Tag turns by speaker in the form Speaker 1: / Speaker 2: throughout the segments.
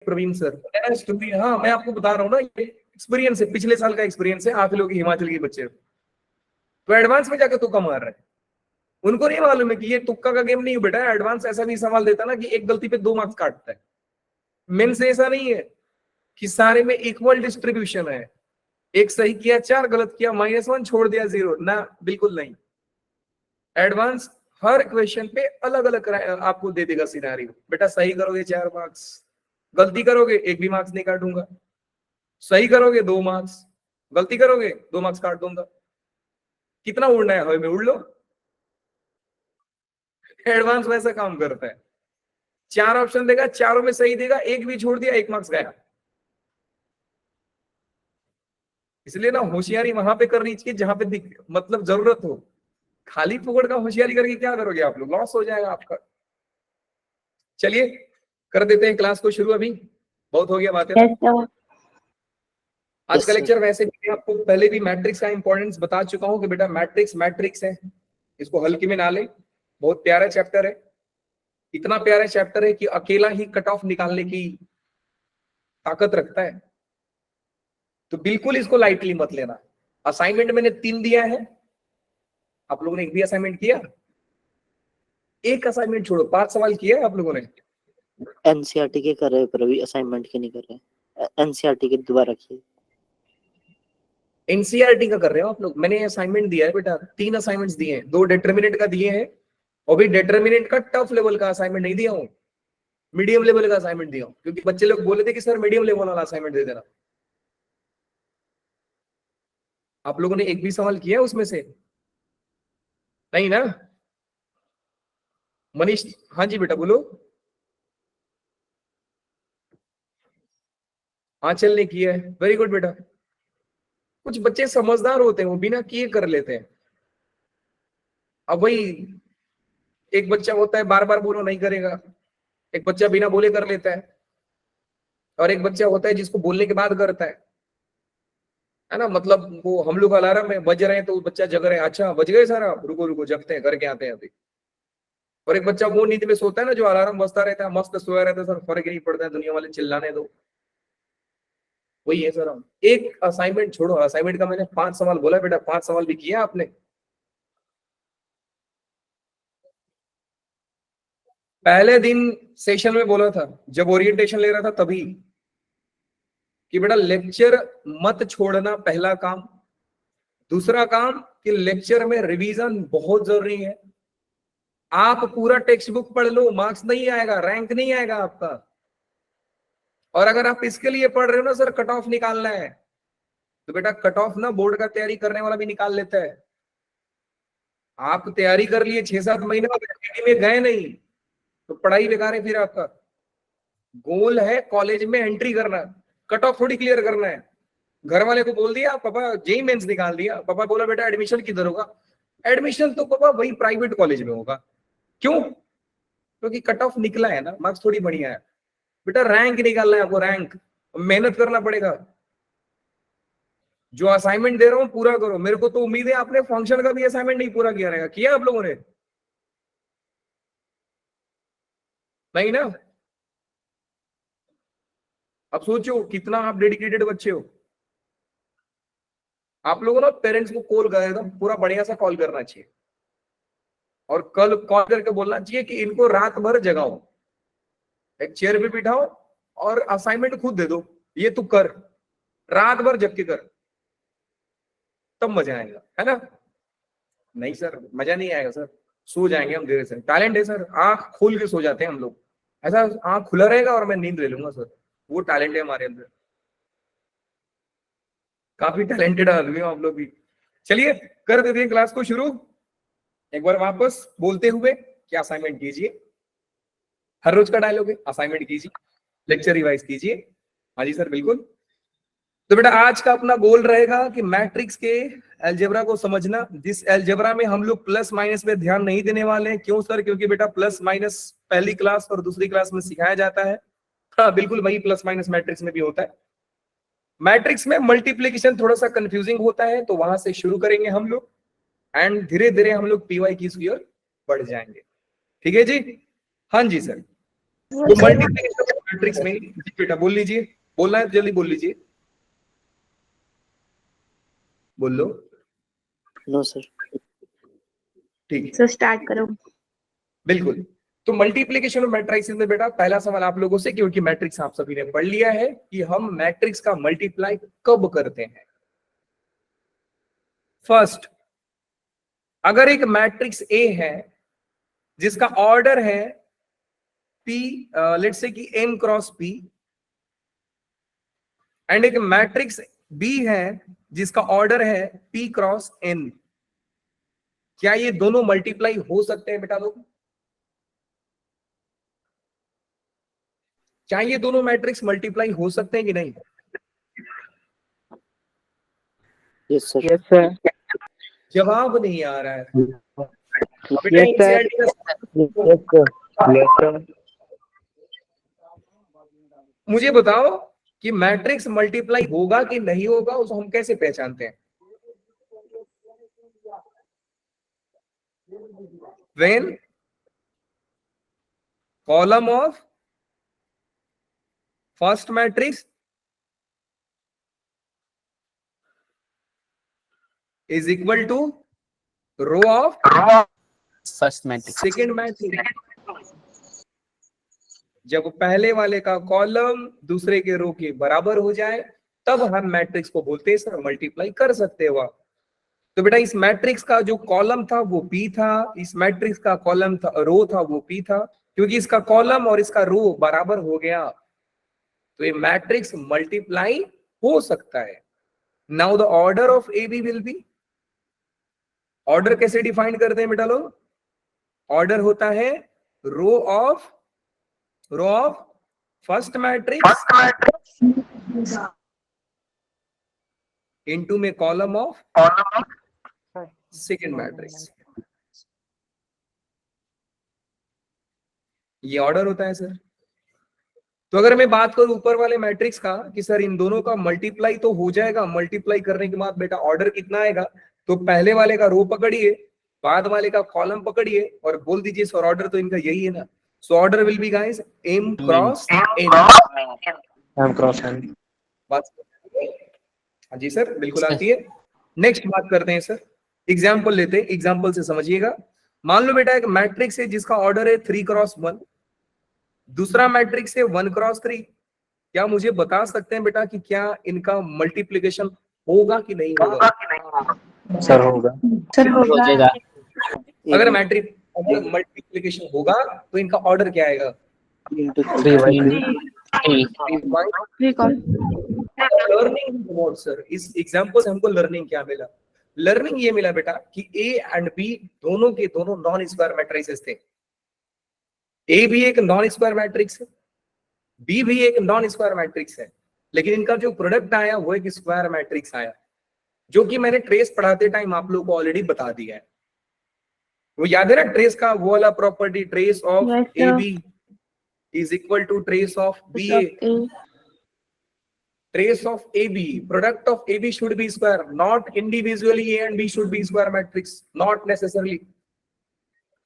Speaker 1: Praveen sir story, हाँ मैं आपको बता रहा हूँ ना, ये एक्सपीरियंस है, पिछले साल का एक्सपीरियंस है। आप लोग हिमाचल के बच्चे तो एडवांस में जाकर तुक्का मार रहे हैं, उनको नहीं मालूम है कि ये तुक्का का गेम नहीं है बेटा। एडवांस ऐसा भी सवाल देता ना कि एक गलती पे 2 मार्क्स काटता है। मेंस ऐसा नहीं है कि सारे में इक्वल डिस्ट्रीब्यूशन है, एक सही किया 4 गलत किया -1 छोड़ दिया 0 ना, बिल्कुल नहीं। एडवांस हर क्वेश्चन पे अलग अलग आपको दे देगा सिनेरियो। बेटा सही करोगे 4 मार्क्स, गलती करोगे 1 भी मार्क्स नहीं काटूंगा, सही करोगे 2 मार्क्स, गलती करोगे 2 मार्क्स काट दूंगा। कितना उड़ना है, हवा में उड़ लो। एडवांस वैसा काम करता है, 4 ऑप्शन देगा, चारों में सही देगा, 1 भी छोड़ दिया 1 मार्क्स गया। इसलिए ना होशियारी वहां पे करनी चाहिए जहां पे मतलब जरूरत हो। खाली फुकड़ का होशियारी करके क्या करोगे आप लोग, लॉस हो जाएगा आपका। चलिए कर देते हैं क्लास को शुरू, अभी बहुत हो गया बातें। आज का लेक्चर वैसे भी आपको पहले भी मैट्रिक्स का इंपॉर्टेंस बता चुका हूं कि बेटा मैट्रिक्स मैट्रिक्स है, इसको हल्के में ना ले। बहुत प्यारा चैप्टर है, इतना प्यारा चैप्टर है कि अकेला ही कट ऑफ निकालने की ताकत रखता है, तो बिल्कुल इसको लाइटली मत लेना। असाइनमेंट मैंने 3 दिया है, आप लोगों ने एक भी असाइनमेंट किया? एक असाइनमेंट छोड़ो, 5 सवाल किया है आप लोगों ने?
Speaker 2: एनसीईआरटी के कर रहे पर अभी असाइनमेंट के नहीं कर रहे। एनसीईआरटी के दोबारा किए।
Speaker 1: एनसीईआरटी का कर रहे हो आप लोग? मैंने असाइनमेंट दिया है बेटा, 3 असाइनमेंट्स दिए हैं, 2 डिटरमिनेंट का दिए हैं, और भी डिटरमिनेंट का टफ लेवल का असाइनमेंट नहीं दिया हूं, मीडियम लेवल का असाइनमेंट दिया हूं, क्योंकि बच्चे लोग बोले थे कि सर मीडियम लेवल वाला असाइनमेंट दे देना। आप लोगों ने एक भी सवाल किया उसमें से? नहीं ना? मनीष, हाँ जी बेटा बोलो। आंचल ने किया है, वेरी गुड बेटा। कुछ बच्चे समझदार होते हैं, वो बिना किए कर लेते हैं। अब वही एक बच्चा होता है बार बार बोलो नहीं करेगा, एक बच्चा बिना बोले कर लेता है, और एक बच्चा होता है जिसको बोलने के बाद करता है ना। मतलब वो हम लोग अलार्म में बज रहे हैं तो बच्चा जग रहे हैं, अच्छा बज गए सर, आप रुको रुको जगते हैं, करके आते हैं अभी। और एक बच्चा वो नींद में सोता है ना, जो अलार्म बजता रहता है मस्त सोया रहता है, सर फर्क ही नहीं पड़ता है, दुनिया वाले चिल्लाने दो। वही है सर। हम एक असाइनमेंट छोड़ो, असाइनमेंट का मैंने 5 सवाल बोला बेटा, 5 सवाल भी किया आपने? पहले दिन सेशन में बोला था, जब ओरिएंटेशन ले रहा था तभी, कि बेटा लेक्चर मत छोड़ना, पहला काम। दूसरा काम कि लेक्चर में रिवीजन बहुत जरूरी है। आप पूरा टेक्स्ट बुक पढ़ लो, मार्क्स नहीं आएगा, रैंक नहीं आएगा आपका। और अगर आप इसके लिए पढ़ रहे हो ना सर कट ऑफ निकालना है, तो बेटा कट ऑफ ना बोर्ड का तैयारी करने वाला भी निकाल लेता है। आप तैयारी कर लिए 6-7 महीने में गए नहीं, तो पढ़ाई बेकार है फिर आपका। गोल है कॉलेज में एंट्री करना, कट ऑफ थोड़ी क्लियर करना है। घर वाले को बोल दिया पापा जेई मेंस निकाल दिया, पापा बोला बेटा एडमिशन किधर होगा? एडमिशन तो पापा वही प्राइवेट कॉलेज में होगा। क्यों? क्योंकि कट ऑफ निकला है ना, मार्क्स थोड़ी बढ़िया है। बेटा रैंक निकालना है आपको, रैंक मेहनत करना पड़ेगा। जो असाइनमेंट दे रहा हूं पूरा करो। मेरे को तो उम्मीद है आपने फंक्शन का भी असाइनमेंट नहीं पूरा किया रहेगा, किया आप लोगों ने? नहीं ना? अब सोचो कितना आप डेडिकेटेड बच्चे हो। आप लोगों ना पेरेंट्स को कॉल कर एकदम पूरा बढ़िया सा कॉल करना चाहिए, और कल कॉल करके बोलना चाहिए कि इनको रात भर जगाओ, एक चेयर पे बिठाओ और असाइनमेंट खुद दे दो, ये तू कर, रात भर जग के कर, तब मजा आएगा, है ना? नहीं सर मजा नहीं आएगा सर, सो जाएंगे हम देर से। टैलेंट है सर, आंख खोल के सो जाते हैं हम लोग, ऐसा आंख खुला रहेगा और मैं नींद ले लूंगा सर, वो टैलेंट है हमारे अंदर। काफी टैलेंटेड आदमी हो आप लोग भी। चलिए कर देते हैं क्लास को शुरू। एक बार वापस बोलते हुए कि असाइनमेंट कीजिए, हर रोज का डायलॉग है, असाइनमेंट कीजिए, लेक्चर रिवाइज कीजिए। हाँ जी सर बिल्कुल। तो बेटा आज का अपना गोल रहेगा कि मैट्रिक्स के अलजेब्रा को समझना, जिस अलजेब्रा में हम लोग प्लस माइनस पे ध्यान नहीं देने वाले हैं। क्यों सर? क्योंकि बेटा प्लस माइनस पहली क्लास और दूसरी क्लास में सिखाया जाता है। हाँ बिल्कुल, वही प्लस माइनस मैट्रिक्स में भी होता है। मैट्रिक्स में मल्टीप्लीकेशन थोड़ा सा कंफ्यूजिंग होता है, तो वहां से शुरू करेंगे हम लोग, एंड धीरे धीरे हम लोग पीवाई की ओर बढ़ जाएंगे। ठीक है जी? हाँ जी सर। तो मल्टीप्लीकेशन मैट्रिक्स में जी बेटा बोल लीजिए, बोलना है जल्दी बोल लीजिए, बोल लो।
Speaker 2: No sir.
Speaker 1: ठीक है
Speaker 3: सर स्टार्ट करो।
Speaker 1: बिल्कुल। तो मल्टीप्लिकेशन ऑफ मैट्रिक्स में बेटा पहला सवाल आप लोगों से, क्योंकि मैट्रिक्स आप सभी ने पढ़ लिया है कि हम मैट्रिक्स का मल्टीप्लाई कब करते हैं। फर्स्ट, अगर एक मैट्रिक्स ए है जिसका ऑर्डर है P, लेट्स से कि M क्रॉस P, एंड एक मैट्रिक्स B है जिसका ऑर्डर है P क्रॉस N, क्या ये दोनों मल्टीप्लाई हो सकते हैं बेटा लोग? क्या ये दोनों मैट्रिक्स मल्टीप्लाई हो सकते हैं कि नहीं?
Speaker 2: Yes sir.
Speaker 4: Yes sir.
Speaker 1: जवाब नहीं आ रहा है बेटा।
Speaker 4: Yes sir.
Speaker 1: NCERT का
Speaker 4: यस सर।
Speaker 1: मुझे बताओ कि मैट्रिक्स मल्टीप्लाई होगा कि नहीं होगा, उसको हम कैसे पहचानते हैं? When column of first matrix is equal to row of
Speaker 4: first matrix.
Speaker 1: second matrix। जब पहले वाले का कॉलम दूसरे के रो के बराबर हो जाए तब हम मैट्रिक्स को बोलते हैं सर मल्टीप्लाई कर सकते हो आप। तो बेटा इस मैट्रिक्स का जो कॉलम था वो P था, इस मैट्रिक्स का कॉलम था रो था वो P था, क्योंकि इसका कॉलम और इसका रो बराबर हो गया तो ये मैट्रिक्स मल्टीप्लाई हो सकता है। Now the order of A B will be, order कैसे डिफाइन करते हैं बेटा लोग? ऑर्डर होता है row of first matrix into में कॉलम ऑफ सेकेंड मैट्रिक्स, ये ऑर्डर होता है सर। तो अगर मैं बात करूं ऊपर वाले मैट्रिक्स का कि सर इन दोनों का मल्टीप्लाई तो हो जाएगा, मल्टीप्लाई करने के बाद बेटा ऑर्डर कितना आएगा, तो पहले वाले का रो पकड़िए, बाद वाले का कॉलम पकड़िए और बोल दीजिए सर ऑर्डर तो इनका यही है ना। So order will be guys M cross N।
Speaker 4: M cross N।
Speaker 1: बात हाँ जी सर बिल्कुल आती है। नेक्स्ट बात करते हैं सर, एग्जाम्पल लेते हैं, एग्जाम्पल से समझिएगा। मान लो बेटा एक मैट्रिक्स है जिसका ऑर्डर है 3 क्रॉस 1, दूसरा मैट्रिक्स है 1 क्रॉस 3। क्या मुझे बता सकते हैं बेटा कि क्या इनका मल्टीप्लिकेशन होगा कि नहीं होगा?
Speaker 4: सर होगा।
Speaker 3: सर होगा।
Speaker 2: जाएगा।
Speaker 1: अगर मैट्रिक्स अगर मल्टीप्लिकेशन होगा तो इनका ऑर्डर क्या आएगा?
Speaker 2: into
Speaker 3: 3
Speaker 1: लर्निंग सर, इस एग्जांपल से हमको लर्निंग क्या मिला? लर्निंग ये मिला बेटा कि ए एंड बी दोनों के दोनों नॉन स्क्वायर मैट्रिसेस थे। ए भी एक नॉन स्क्वायर मैट्रिक्स है, बी भी एक नॉन स्क्वायर मैट्रिक्स है, लेकिन इनका जो प्रोडक्ट आया वो एक स्क्वायर मैट्रिक्स आया, जो कि मैंने ट्रेस पढ़ाते टाइम आप लोगों को ऑलरेडी बता दिया है। वो याद है ना ट्रेस का वो वाला property, trace of
Speaker 3: Yes,
Speaker 1: A
Speaker 3: sir.
Speaker 1: B is equal to trace of B A. Trace of AB, product of AB should be square, not individually A and B should be square matrix, not necessarily।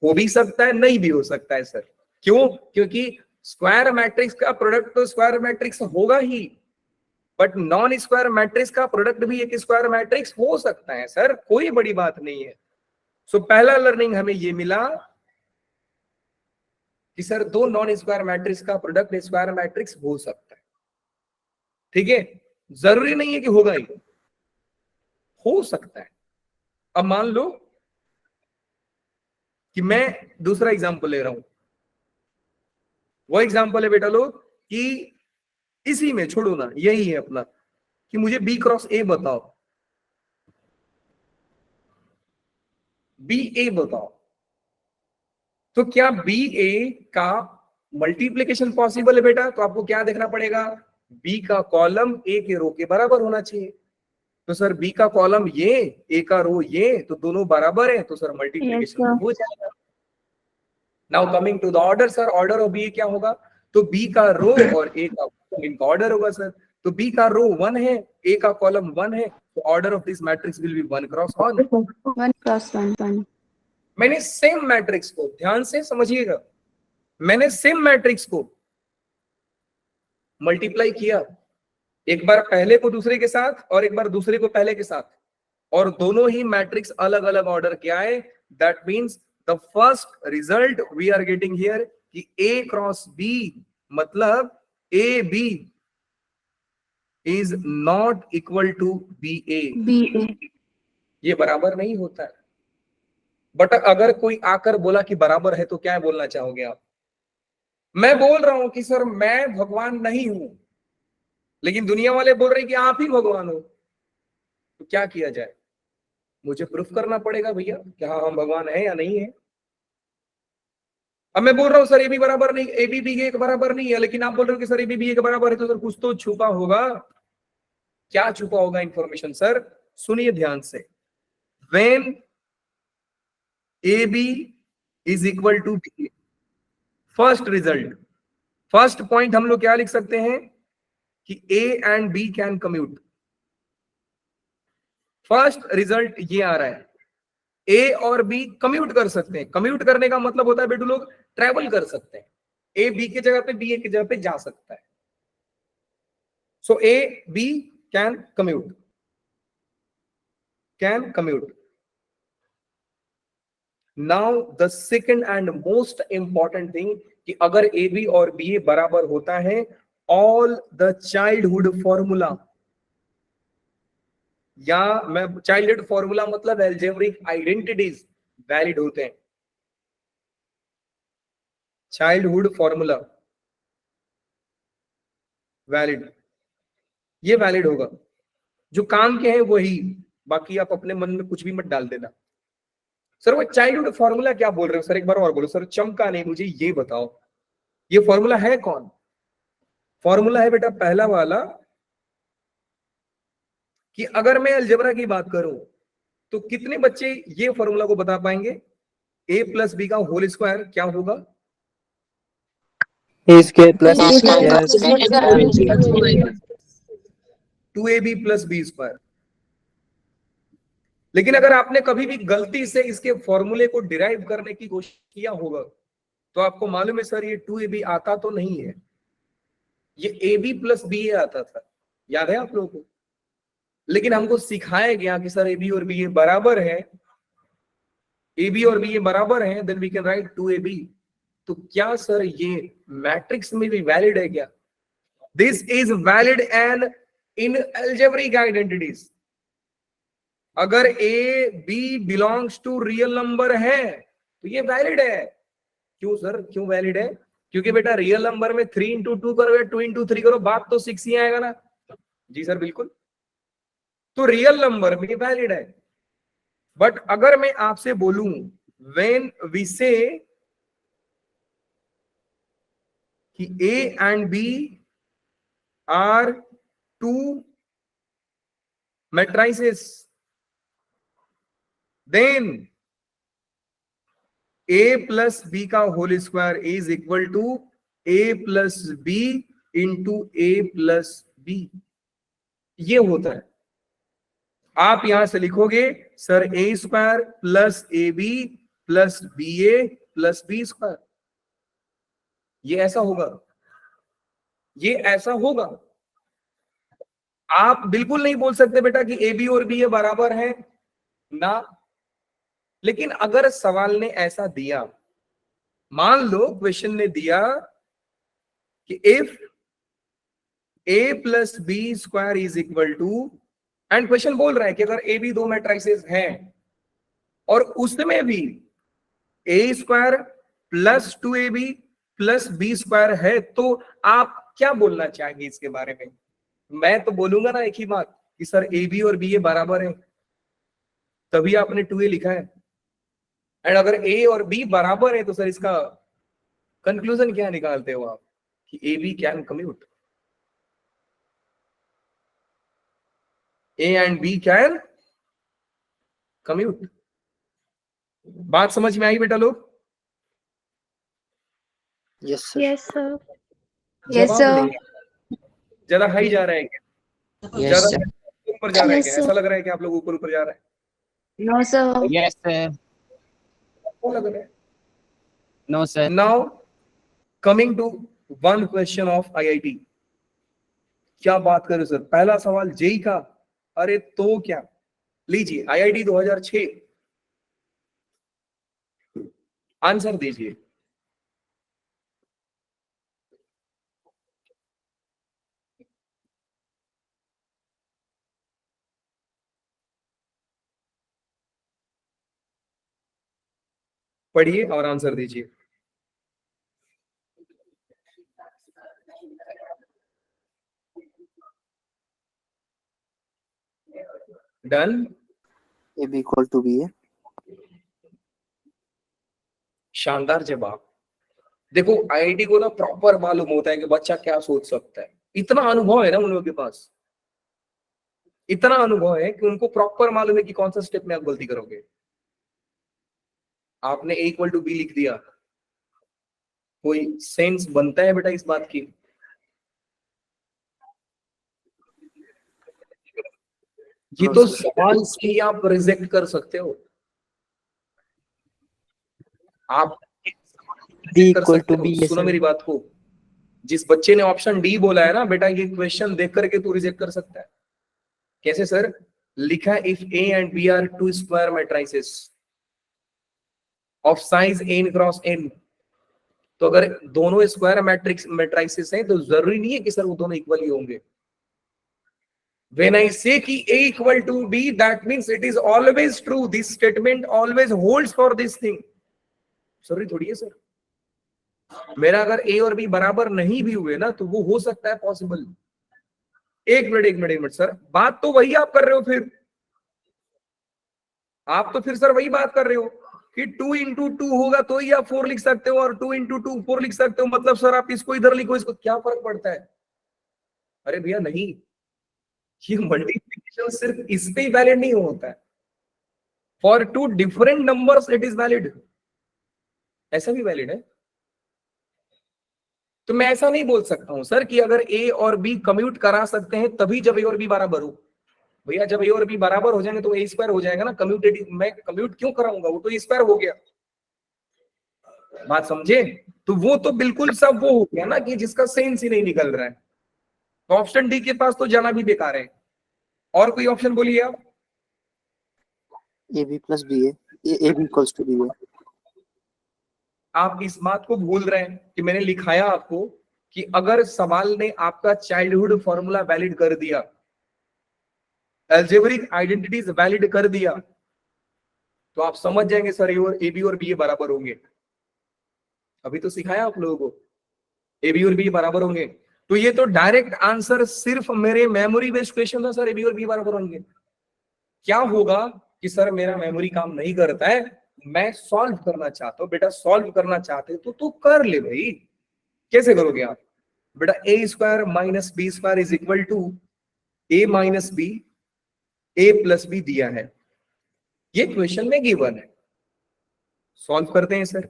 Speaker 1: हो भी सकता है नहीं भी हो सकता है sir, क्यों? क्योंकि स्क्वायर मैट्रिक्स का प्रोडक्ट तो स्क्वायर मैट्रिक्स होगा ही, बट नॉन स्क्वायर मैट्रिक्स का प्रोडक्ट भी एक स्क्वायर मैट्रिक्स हो सकता है सर, कोई बड़ी बात नहीं है। सो पहला लर्निंग हमें ये मिला कि सर दो नॉन स्क्वायर मैट्रिक्स का प्रोडक्ट स्क्वायर मैट्रिक्स हो सकता है। ठीक है, जरूरी नहीं है कि होगा ही, हो सकता है। अब मान लो कि मैं दूसरा एग्जांपल ले रहा हूं, वो एग्जांपल है बेटा लोग कि इसी में छोड़ो ना, यही है अपना कि मुझे बी क्रॉस ए बताओ, बी ए बताओ, तो क्या बी ए का मल्टीप्लिकेशन पॉसिबल है बेटा? तो आपको क्या देखना पड़ेगा, बी का कॉलम ए के रो के बराबर होना चाहिए। तो सर बी का कॉलम ये, ए का रो ये, तो दोनों बराबर है, तो सर मल्टीप्लिकेशन
Speaker 3: Yes, sir.
Speaker 1: हो जाएगा। Now coming to the order, sir order of B क्या होगा? तो बी का रो और ए का इनका ऑर्डर होगा सर। तो बी का रो 1 है, ए का कॉलम 1 है, तो order of this matrix will be 1 cross 1।
Speaker 3: 1 cross 1।
Speaker 1: मैंने सेम मैट्रिक्स को, ध्यान से समझिएगा, मैंने सेम मैट्रिक्स को मल्टीप्लाई किया, एक बार पहले को दूसरे के साथ और एक बार दूसरे को पहले के साथ, और दोनों ही मैट्रिक्स अलग अलग ऑर्डर के आए, that means the first result we are getting here कि A क्रॉस B मतलब AB is not equal to BA,
Speaker 3: BA.
Speaker 1: ये बराबर नहीं होता है। बट अगर कोई आकर बोला कि बराबर है तो क्या बोलना चाहोगे आप? मैं बोल रहा हूं कि सर मैं भगवान नहीं हूं, लेकिन दुनिया वाले बोल रहे हैं कि आप ही भगवान हो, तो क्या किया जाए? मुझे प्रूफ करना पड़ेगा भैया कि हाँ हम भगवान है या नहीं है। अब मैं बोल रहा हूं सर ए बी बराबर नहीं, ए बी बी के बराबर नहीं है, लेकिन आप बोल रहे हो कि सर ए बी बी के बराबर है, तो सर कुछ तो छुपा होगा। क्या छुपा होगा इंफॉर्मेशन सर? सुनिए ध्यान से। When A B is equal to B, first result, first point हम लोग क्या लिख सकते हैं कि ए and B can commute. First result ये आ रहा है, ए और बी कम्यूट कर सकते हैं। कम्यूट करने का मतलब होता है बेटू लोग ट्रेवल कर सकते हैं, ए बी की जगह पे बी ए की जगह पे जा सकता है। So a B can commute, can commute. Now the second and most important thing कि अगर ए बी और बी ए बराबर होता है, ऑल द चाइल्डहुड फॉर्मूला, या मैं चाइल्डहुड फॉर्मूला मतलब एल्जेब्रिक आइडेंटिटीज वैलिड होते हैं। चाइल्डहुड फॉर्मूला वैलिड, ये वैलिड होगा। जो काम के हैं वही, बाकी आप अपने मन में कुछ भी मत डाल देना। सर वो चाइल्डहुड फॉर्मूला क्या बोल रहे हो सर? एक बार और बोलो सर, चमका नहीं, मुझे ये बताओ ये फॉर्मूला है कौन? फॉर्मूला है बेटा पहला वाला कि अगर मैं अलजेब्रा की बात करूं तो कितने बच्चे ये फॉर्मूला को बता पाएंगे? a प्लस बी का होल स्क्वायर क्या होगा?
Speaker 4: A square plus
Speaker 3: A
Speaker 4: B
Speaker 3: square
Speaker 4: square.
Speaker 1: 2ab plus B square. लेकिन अगर आपने कभी भी गलती से इसके फॉर्मूले को डिराइव करने की कोशिश किया होगा तो आपको मालूम है सर ये 2ab आता तो नहीं है, ये ab प्लस बी आता था, याद है आप लोगों को? लेकिन हमको सिखाया गया कि सर ab और बी बराबर है, ab और बी बराबर है, then we can write 2ab। तो क्या सर ये मैट्रिक्स में भी वैलिड है क्या? This is valid and in algebraic identities. अगर a b belongs to real number है तो ये वैलिड है। क्यों सर, क्यों वैलिड है? क्योंकि बेटा रियल नंबर में 3 इंटू 2 करो या 2 इंटू 3 करो, बात तो 6 ही आएगा ना। जी सर बिल्कुल, तो रियल नंबर में वैलिड है। बट अगर मैं आपसे बोलूं व्हेन वी से कि ए and B are two matrices, then a plus b का whole square is equal to a plus b into a plus b, ये होता है। आप यहां से लिखोगे sir a square plus a b plus b a plus B square, ये ऐसा होगा, ये ऐसा होगा। आप बिल्कुल नहीं बोल सकते बेटा कि ए बी और बी ए बराबर है ना। लेकिन अगर सवाल ने ऐसा दिया, मान लो क्वेश्चन ने दिया कि if a plus B square is equal to, and question बोल रहा है कि अगर ए बी दो मैट्रिसेस हैं और उसमें भी a square plus 2ab plus B square है, तो आप क्या बोलना चाहेंगे इसके बारे में? मैं तो बोलूंगा ना एक ही बात कि सर ए बी और बी ए बराबर है, तभी आपने 2a लिखा है। एंड अगर a और b बराबर है तो सर इसका कंक्लूजन क्या निकालते हो आप कि A B can commute, A and B can commute. बात समझ में आई बेटा लोग?
Speaker 2: Yes sir.
Speaker 3: Yes, sir.
Speaker 1: जवाब नहीं, ज्यादा हाई जा रहा है क्या?
Speaker 4: Yes,
Speaker 1: ज्यादा
Speaker 4: sir.
Speaker 1: ऊपर जा रहा है
Speaker 3: Yes,
Speaker 1: क्या?
Speaker 3: sir.
Speaker 1: ऐसा लग रहा है कि आप लोग ऊपर ऊपर जा रहे हैं?
Speaker 3: No, sir.
Speaker 4: Yes, sir.
Speaker 1: क्या लग रहा है?
Speaker 4: No, sir.
Speaker 1: Now coming to one question of IIT, क्या बात करें सर, पहला सवाल जेई का? अरे तो क्या, लीजिए आईआईटी 2006, आंसर दीजिए। पढ़िए और आंसर दीजिए। Done.
Speaker 2: AB equal to BA.
Speaker 1: शानदार जवाब। देखो आईआईटी को ना प्रॉपर मालूम होता है कि बच्चा क्या सोच सकता है, इतना अनुभव है ना उन लोगों के पास, इतना अनुभव है कि उनको प्रॉपर मालूम है कि कौन सा स्टेप में आप गलती करोगे। आपने ए इक्वल टू बी लिख दिया, कोई सेंस बनता है बेटा इस बात की? ये तो सवाल से ही आप रिजेक्ट कर सकते हो, आप
Speaker 2: D
Speaker 1: कर
Speaker 2: equal
Speaker 1: सकते
Speaker 2: to
Speaker 1: हो।
Speaker 2: BA
Speaker 1: सुनो
Speaker 2: sir.
Speaker 1: मेरी बात को, जिस बच्चे ने ऑप्शन डी बोला है ना बेटा, ये क्वेश्चन देख करके तू रिजेक्ट कर सकता है। कैसे सर? लिखा if A and B are two square matrices of size n cross n, तो अगर दोनों स्क्वायर मैट्रिसेस हैं तो जरूरी नहीं है कि सर वो दोनों इक्वल ही होंगे। When I say कि A equal to B, that means it is always true. This statement always holds for this thing. Sorry थोड़ी है सर, मेरा अगर A और B बराबर नहीं भी हुए ना तो वो हो सकता है पॉसिबल। एक मिनट सर, बात तो वही आप कर रहे हो फिर, आप तो फिर सर वही बात कर रहे हो कि 2 into 2 होगा तो ही आप 4 लिख सकते हो, और 2 into 2 4 लिख सकते हो, मतलब सर आप इसको इधर लिखो, इसको क्या फर्क पड़ता है? अरे भैया नहीं, ये मल्टीप्लिकेशन सिर्फ इस पे ही वैलिड नहीं होता है, for two different numbers it is valid, ऐसा भी वैलिड है। तो मैं ऐसा नहीं बोल सकता हूं सर कि अगर ए और बी कम्यूट करा सकते हैं तभी जब ए और बी बराबर हो। भैया जब ए और बी बराबर हो जाएंगे तो ए स्क्वायर हो जाएगा ना, कम्यूटेटिव मैं कम्यूट क्यों कराऊंगा, वो तो ए स्क्वायर हो गया। बात समझे? तो वो तो बिल्कुल सब वो हो गया ना कि जिसका सेंस ही नहीं निकल रहा है, तो ऑप्शन डी के पास तो जाना भी बेकार है। और कोई ऑप्शन बोलिए आप।
Speaker 2: AB plus BA. AB equals to BA.
Speaker 1: आप इस बात को भूल रहे हैं कि मैंने लिखाया आपको कि अगर सवाल ने आपका चाइल्डहुड फॉर्मूला वैलिड कर दिया, अलजेब्रिक आइडेंटिटीज वैलिड कर दिया, तो आप समझ जाएंगे सर ए बी और बी ए बराबर होंगे। अभी तो सिखाया आप लोगों को ए बी और बी बराबर होंगे, तो ये तो डायरेक्ट आंसर सिर्फ मेरे मेमोरी बेस्ड क्वेश्चन था सर, ए बी और बी बराबर होंगे। क्या होगा कि सर मेरा मेमोरी काम नहीं करता है, मैं सॉल्व करना चाहता हूं, बेटा सॉल्व करना चाहते तो तू कर ले भाई। कैसे करोगे आप? बेटा a square minus B square is equal to a minus b, a plus b दिया है, ये क्वेश्चन में गिवन है, सॉल्व करते हैं सर।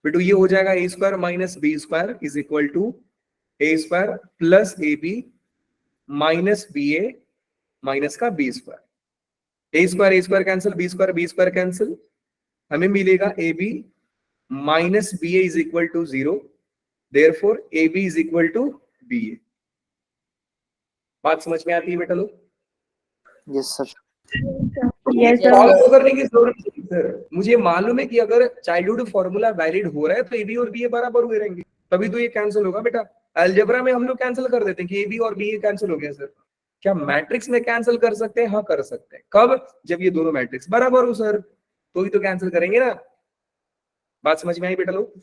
Speaker 1: बेटू ये हो जाएगा a square minus B square is equal to a square plus a b minus b a minus का b square, a square cancel, b square cancel, हमें मिलेगा a b minus b a is equal to 0, therefore a B is equal to b a. बात समझ में आती है बेटा लोग?
Speaker 2: Yes sir.
Speaker 3: Yes, sir.
Speaker 1: Solve करने की जरूरत नहीं सर, मुझे मालूम है कि अगर चाइल्डहुड फॉर्मूला वैलिड हो रहा है तो ए बी और बी ए बराबर हुए रहेंगे, तभी तो ये कैंसिल होगा बेटा। अलजेब्रा में हम लोग कैंसिल कर देते हैं कि ए बी और बी ए कैंसिल हो गया सर। क्या मैट्रिक्स में कैंसिल कर सकते हैं? हाँ कर सकते हैं। कब? जब ये दोनों मैट्रिक्स बराबर हो सर, तो ही तो कैंसिल करेंगे ना। बात समझ में आई बेटा लोग?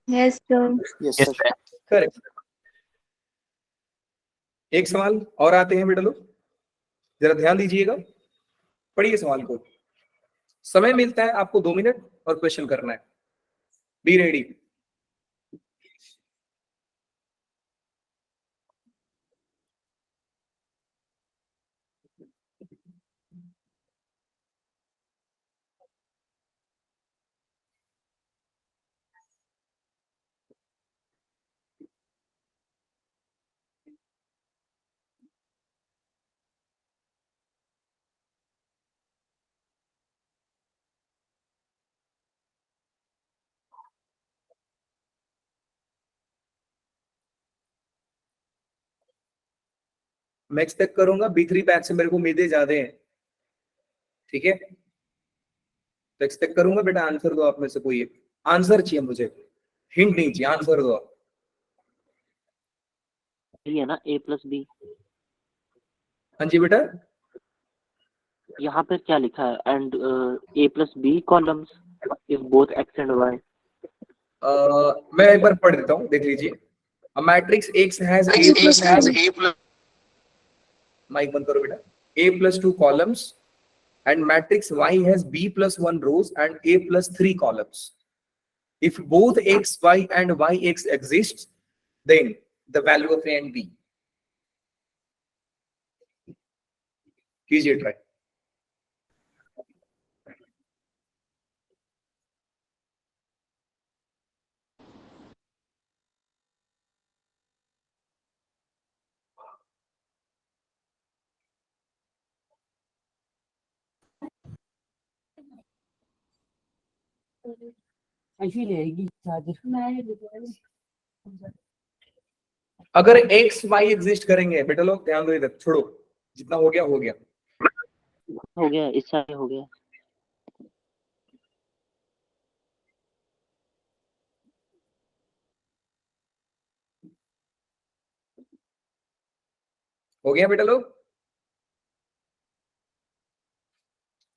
Speaker 3: Yes, sir.
Speaker 2: Yes
Speaker 4: Yes,
Speaker 2: sir.
Speaker 4: sir.
Speaker 1: Correct. एक सवाल और आते हैं बेटा लोग, जरा ध्यान दीजिएगा, पढ़िए सवाल को। समय मिलता है आपको 2 मिनट और क्वेश्चन करना है, बी रेडी। मैं एक्सपेक्ट करूंगा B3 बैच से मेरे को उम्मीदें ज्यादा हैं, ठीक है, तो एक्सपेक्ट करूंगा बेटा आंसर दो आप में से कोई एक आंसर चाहिए मुझे, हिंट नहीं चाहिए, आंसर दो।
Speaker 2: ये है ना A+B,
Speaker 1: हाँ जी बेटा,
Speaker 2: यहाँ पे क्या लिखा है? And A+B columns if both X and Y।
Speaker 1: मैं एक बार पढ़ देता हूँ, देख लीजिए। A matrix X has mic बंद करो बेटा, A+2 columns and matrix Y has B+1 rows and A+3 columns. If both X, Y and YX exists, then the value of A and B. कीजिए ट्राई।
Speaker 4: ऐसी लेगी
Speaker 1: अगर X, Y exist करेंगे बेटा लोग ध्यान दो, इधर छोड़ो, जितना हो गया हो गया।
Speaker 2: हो गया, इससे आगे हो गया।
Speaker 1: हो गया बेटा लोग,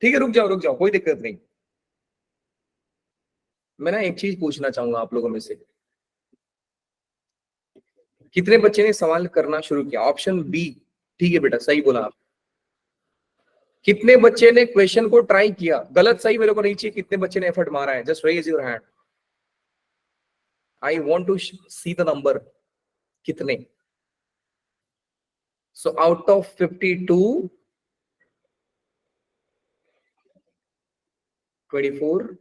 Speaker 1: ठीक है, रुक जाओ कोई दिक्कत नहीं। मैं ना एक चीज पूछना चाहूंगा आप लोगों में से, कितने बच्चे ने सवाल करना शुरू किया? ऑप्शन बी, ठीक है बेटा, सही बोला आप। कितने बच्चे ने क्वेश्चन को ट्राई किया? गलत सही मेरे को नहीं चाहिए, कितने बच्चे ने एफर्ट मारा है? Just raise your hand, I want to see the number, कितने? सो आउट ऑफ 52, 24,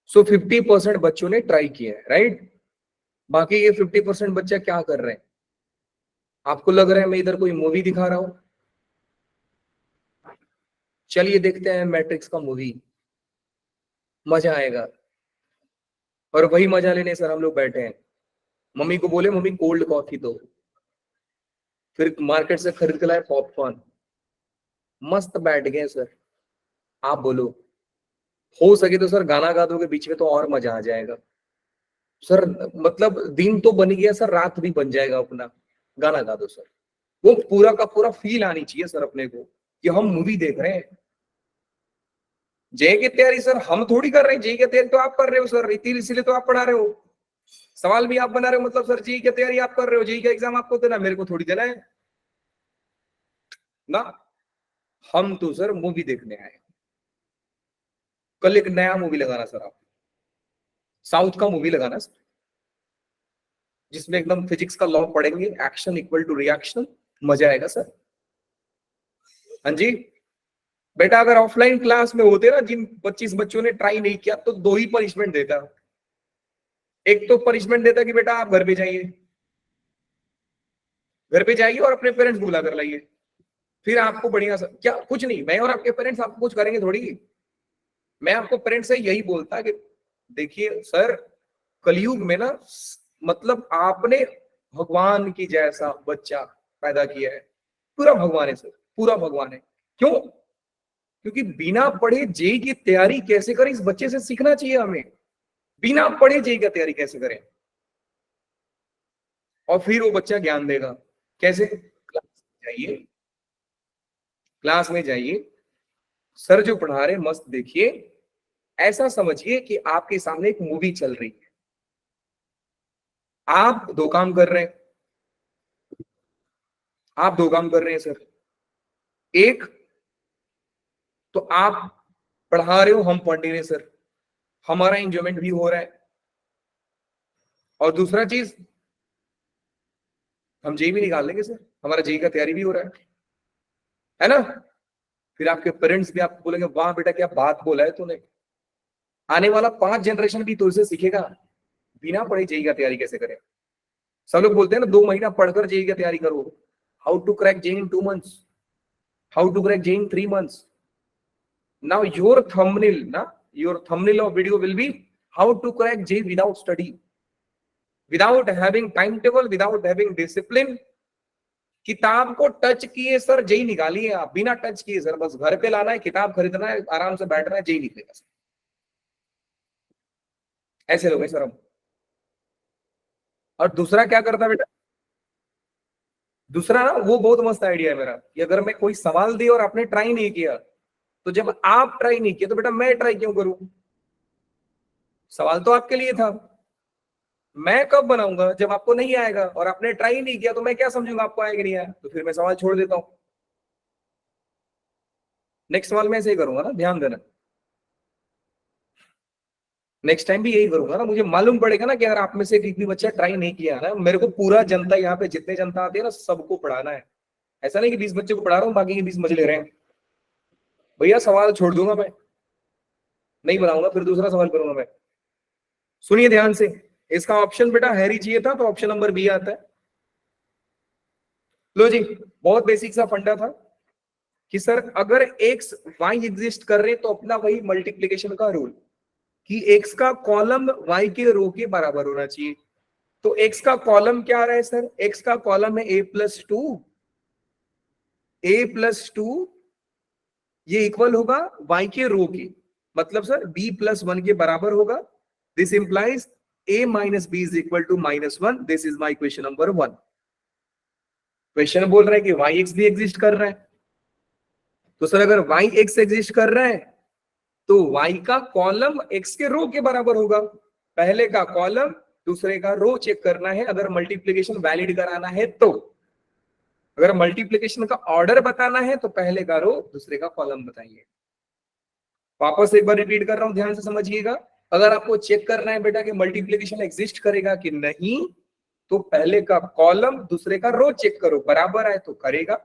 Speaker 1: सो 50% बच्चों ने ट्राई किया है, राइट? बाकी ये 50% बच्चे क्या कर रहे हैं? आपको लग रहा है मैं इधर कोई मूवी दिखा रहा हूं? चलिए देखते हैं मैट्रिक्स का मूवी, मजा आएगा। और वही मजा लेने सर हम लोग बैठे हैं। मम्मी को बोले मम्मी कोल्ड कॉफी दो, फिर मार्केट से खरीद के लाए पॉपकॉर्न, मस्त बैठ गए सर। आप बोलो, हो सके तो सर गाना गा दोगे बीच में तो और मजा आ जाएगा सर। मतलब दिन तो बन गया सर, रात भी बन जाएगा अपना। गाना गा दो सर, वो पूरा का पूरा फील आनी चाहिए सर अपने को कि हम मूवी देख रहे हैं। जेई की तैयारी सर हम थोड़ी कर रहे हैं, जेई की तैयारी तो आप कर रहे हो सर, इसीलिए तो आप पढ़ा रहे हो, सवाल भी आप बना रहे हो। मतलब सर जेई की तैयारी आप कर रहे हो, जेई का एग्जाम आपको देना, मेरे को थोड़ी देना है ना। हम तो सर मूवी देखने आए। कल एक नया मूवी लगाना सर, आप साउथ का मूवी लगाना सर, जिसमें एकदम फिजिक्स का लॉ पढ़ेंगे, एक्शन इक्वल टू रिएक्शन, मजा आएगा सर। हाँ जी बेटा, अगर ऑफलाइन क्लास में होते ना, जिन 25 बच्चों ने ट्राई नहीं किया तो 2 ही पनिशमेंट देता। एक तो पनिशमेंट देता कि बेटा आप घर पे जाइए, घर पे जाइए और अपने पेरेंट्स बुला कर लाइए, फिर आपको बढ़िया सर, क्या कुछ नहीं, मैं और आपके पेरेंट्स आपको कुछ करेंगे थोड़ी। मैं आपको पेरेंट्स से यही बोलता कि देखिए सर, कलयुग में ना, मतलब आपने भगवान की जैसा बच्चा पैदा किया है, पूरा भगवान है सर, पूरा भगवान है। क्यों? क्योंकि बिना पढ़े जेई की तैयारी कैसे करें, इस बच्चे से सीखना चाहिए हमें। बिना पढ़े जेई की तैयारी कैसे करें, और फिर वो बच्चा ज्ञान देगा कैसे? क्लास में जाइए, सर जो पढ़ा रहे मस्त देखिए, ऐसा समझिए कि आपके सामने एक मूवी चल रही है। आप दो काम कर रहे हैं, आप दो काम कर रहे हैं सर। एक तो आप पढ़ा रहे हो, हम पढ़ नहीं रहे सर, हमारा एंजॉयमेंट भी हो रहा है। और दूसरा चीज, हम जेई भी निकाल लेंगे सर, हमारा जेई का तैयारी भी हो रहा है ना। फिर आपके पेरेंट्स भी आपको बोलेंगे वाह बेटा क्या बात बोला है तूने। आने वाला 5 जनरेशन भी तो इसे सीखेगा, बिना पढ़े जेई का तैयारी कैसे करें। सब लोग बोलते हैं ना 2 महीना पढ़कर जेई की तैयारी करो, how to crack JEE in 2 months, how to crack JEE in 3 months. Now your thumbnail of video will be how to crack JEE without study, without having time table, without having discipline. किताब को touch किए sir JEE निकालिए आप, बिना touch किए sir, बस घर पे लाना है, किताब खरीदना है, आराम से बैठना है, जेई निकलेगा सर। ऐसे लोग हैं सर हम। और दूसरा क्या करता बेटा, दूसरा ना वो बहुत मस्त आइडिया है मेरा, कि अगर मैं कोई सवाल दी और आपने ट्राई नहीं किया, तो जब आप ट्राई नहीं किया तो बेटा मैं ट्राई क्यों करूं? सवाल तो आपके लिए था, मैं कब बनाऊंगा जब आपको नहीं आएगा, और आपने ट्राई नहीं किया तो मैं क्या समझूंगा आपको आएगा नहीं आया, तो फिर मैं सवाल छोड़ देता हूं। नेक्स्ट सवाल में ऐसे ही करूंगा ना, ध्यान देना। नेक्स्ट टाइम भी यही करूंगा ना, मुझे मालूम पड़ेगा ना कि अगर आप में से एक भी बच्चा ट्राई नहीं किया ना, मेरे को पूरा जनता यहाँ पे जितने जनता आती है ना सबको पढ़ाना है। ऐसा नहीं कि 20 बच्चे को पढ़ा रहा हूँ बाकी के 20 मजे ले रहे हैं। भैया सवाल छोड़ दूंगा मैं, नहीं बनाऊंगा, फिर दूसरा सवाल करूंगा मैं। सुनिए ध्यान से, इसका ऑप्शन बेटा हैरी चाहिए था तो ऑप्शन नंबर बी आता है। लो जी, बहुत बेसिक सा फंडा था कि सर अगर एक्स वाई एग्जिस्ट कर रहे तो अपना वही मल्टीप्लीकेशन का रूल, कि एक्स का कॉलम वाई के रो के बराबर होना चाहिए। तो एक्स का कॉलम क्या आ रहा है सर, एक्स का कॉलम है a+2, a+2 ये इक्वल होगा y के रो के, मतलब सर b+1 के बराबर होगा। This implies a - b is equal to -1। This is my question number 1। Question बोल रहा है कि yx भी एग्जिस्ट कर रहा है, तो सर अगर yx एग्जिस्ट कर रहा है तो y का कॉलम x के रो के बराबर होगा। पहले का कॉलम दूसरे का रो चेक करना है, अगर मल्टीप्लिकेशन वैलिड कराना है तो। अगर मल्टीप्लिकेशन का ऑर्डर बताना है तो पहले का रो दूसरे का कॉलम बताइए। वापस एक बार रिपीट कर रहा हूं, ध्यान से समझिएगा। अगर आपको चेक करना है बेटा कि मल्टीप्लिकेशन एग्जिस्ट करेगा कि नहीं, तो पहले का कॉलम दूसरे का रो चेक करो, बराबर है तो करेगा।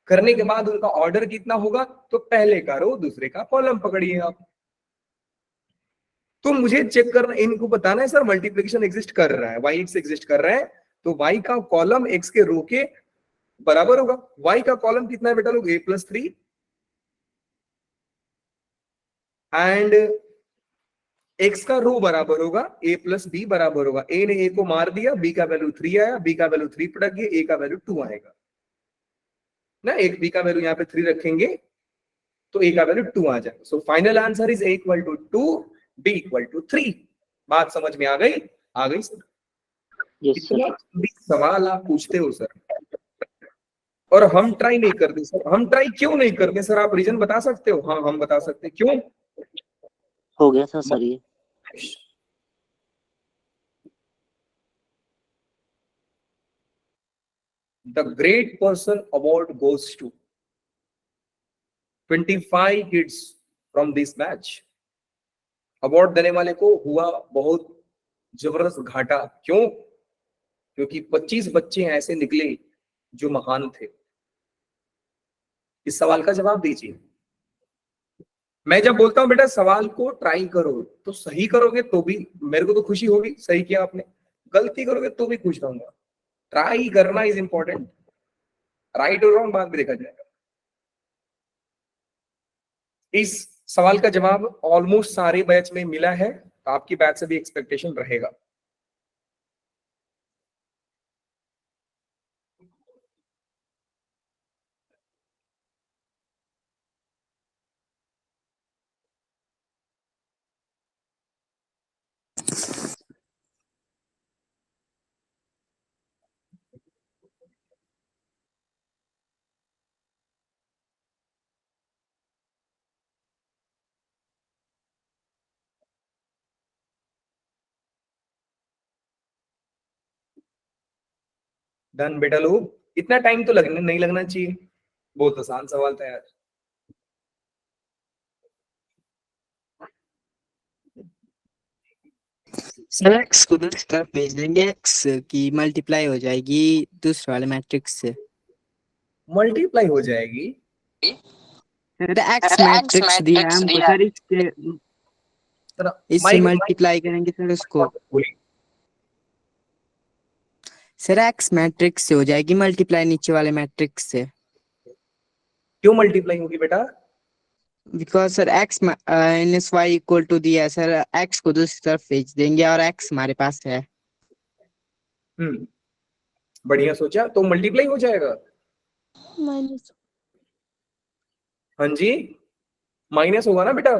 Speaker 1: करने के बाद उनका ऑर्डर कितना होगा, तो पहले का रो दूसरे का कॉलम पकड़िए आप। तो मुझे चेक करना, इनको बताना है सर मल्टीप्लिकेशन एग्जिस्ट कर रहा है, वाई एक्स एग्जिस्ट कर रहा है, तो वाई का कॉलम एक्स के रो के बराबर होगा। वाई का कॉलम कितना है बेटा लोग, a+3, एंड एक्स का रो बराबर होगा a+b बराबर होगा। a ने a को मार दिया, b का वैल्यू 3 आया, b का वैल्यू 3 पटक गया, a का वैल्यू 2 आएगा ना। एक b का वैल्यू यहाँ पे 3 रखेंगे तो a का वैल्यू 2 आ जाएगा। So final answer is a = 2, b = 3। बात समझ में आ गई? आ गई सर?
Speaker 2: Yes sir.
Speaker 1: इतना सवाल आप पूछते हो सर, और हम ट्राई नहीं करते सर। हम ट्राई क्यों नहीं करते सर, आप रीजन बता सकते हो? हाँ हम बता सकते हैं, क्यों?
Speaker 2: हो गया था सर ये।
Speaker 1: The great person award goes to 25 kids from this batch। Award देने वाले को हुआ बहुत जबरदस्त घाटा। क्यों? क्योंकि 25 बच्चे ऐसे निकले जो महान थे। इस सवाल का जवाब दीजिए। मैं जब बोलता हूं बेटा सवाल को ट्राई करो, तो सही करोगे तो भी मेरे को तो खुशी होगी, सही किया आपने। गलती करोगे तो भी खुश रहूंगा। ट्राई करना इज इंपॉर्टेंट, राइट और रॉन्ग बाद में देखा जाएगा। इस सवाल का जवाब ऑलमोस्ट सारे बैच में मिला है, तो आपकी बैच से भी एक्सपेक्टेशन रहेगा। डन बेटा लोग, इतना टाइम तो लगने नहीं लगना चाहिए, बहुत आसान सवाल था यार।
Speaker 4: सर एक्स को दूसरी तरफ भेज देंगे, एक्स की मल्टीप्लाई हो जाएगी दूसरे वाले मैट्रिक्स से।
Speaker 1: मल्टीप्लाई हो जाएगी?
Speaker 4: सर एक्स मैट्रिक्स दिया है हमको सर, इससे मल्टीप्लाई करेंगे सर उसको। सर एक्स मैट्रिक्स से हो जाएगी मल्टीप्लाई नीचे वाले मैट्रिक्स से।
Speaker 1: क्यों मल्टीप्लाई होगी बेटा?
Speaker 4: बिकॉज सर एक्स -y = दिया है सर, एक्स को दूसरी तरफ भेज देंगे और एक्स हमारे पास है।
Speaker 1: बढ़िया सोचा, तो मल्टीप्लाई हो जाएगा।
Speaker 3: माइनस
Speaker 1: हाँ जी, माइनस होगा ना बेटा,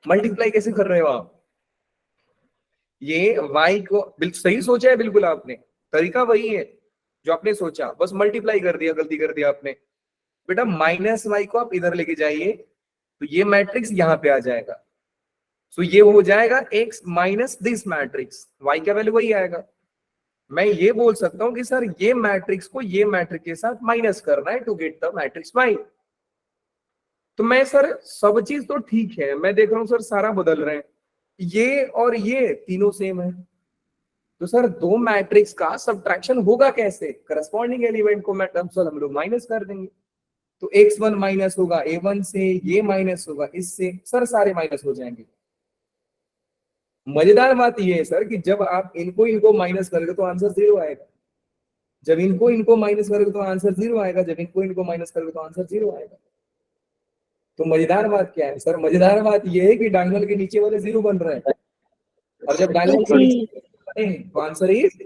Speaker 1: मल्टीप्लाई कैसे कर रहे हो आप? ये y को बिल्कुल सही सोचा है, बिल्कुल आपने, तरीका वही है जो आपने सोचा, बस मल्टीप्लाई कर दिया, गलती कर दिया आपने। बेटा माइनस y को आप इधर लेके जाइए, तो ये मैट्रिक्स यहाँ पे आ जाएगा, तो ये हो जाएगा x minus this matrix, y का वैल्यू वही आएगा। मैं ये बोल सकता हूँ कि सर ये मैट्रिक्स को ये मैट्रिक्स के साथ माइनस करना है to get the matrix y। तो मैं सर सब चीज तो ठीक है, मैं देख रहा हूँ सर सारा बदल रहे हैं, ये और ये तीनों सेम है, तो सर दो मैट्रिक्स का सब्ट्रैक्शन होगा कैसे? करस्पॉन्डिंग एलिमेंट को हम लोग माइनस कर देंगे, तो x1 माइनस होगा a1 से, ये माइनस होगा इससे, सर सारे माइनस हो जाएंगे। मजेदार बात ये है सर कि जब आप इनको इनको माइनस करोगे तो आंसर 0 आएगा, जब इनको इनको माइनस करोगे तो आंसर 0 आएगा, जब इनको इनको माइनस करोगे तो आंसर 0 आएगा। तो मजेदार बात क्या है सर? मजेदार बात ये है कि डायगोनल के नीचे वाले 0 बन रहे हैं, और जब डायगोनल के नीचे बने तो answer is